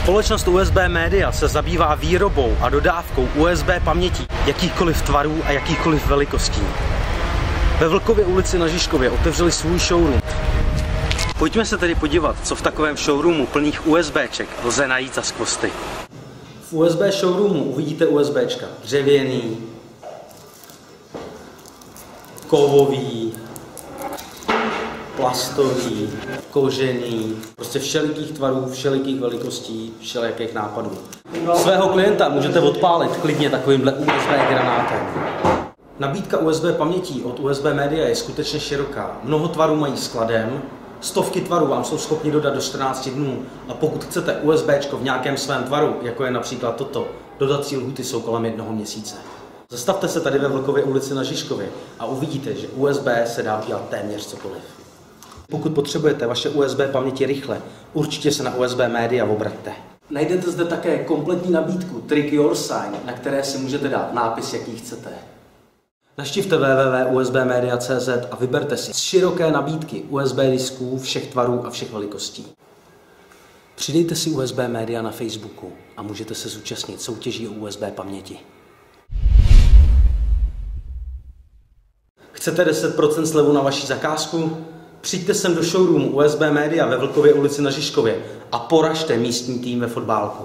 Společnost USB Media se zabývá výrobou a dodávkou USB pamětí jakýchkoliv tvarů a jakýchkoliv velikostí. Ve Vlkově ulici na Žižkově otevřeli svůj showroom. Pojďme se tedy podívat, co v takovém showroomu plných USBček lze najít za skvosty. V USB showroomu uvidíte USBčka dřevěný, kovový, plastový, kožený, prostě všelikých tvarů, všelikých velikostí, všelijakých nápadů. Svého klienta můžete odpálit klidně takovýmhle USB granátem. Nabídka USB pamětí od USB Media je skutečně široká. Mnoho tvarů mají skladem, stovky tvarů vám jsou schopni dodat do 14 dnů a pokud chcete USBčko v nějakém svém tvaru, jako je například toto, dodací lhůty jsou kolem 1 měsíce. Zastavte se tady ve Vlkově ulici na Žižkově a uvidíte, že USB se dá dělat téměř cokoliv. Pokud potřebujete vaše USB paměti rychle, určitě se na USB Media obraťte. Najdete zde také kompletní nabídku Trick Your Sign, na které si můžete dát nápis, jaký chcete. Navštivte www.usbmedia.cz a vyberte si z široké nabídky USB disků všech tvarů a všech velikostí. Přidejte si USB Media na Facebooku a můžete se zúčastnit soutěží o USB paměti. Chcete 10% slevu na vaši zakázku? Přijďte sem do showroomu USB Media ve Vlkově ulici na Žižkově a poražte místní tým ve fotbálku.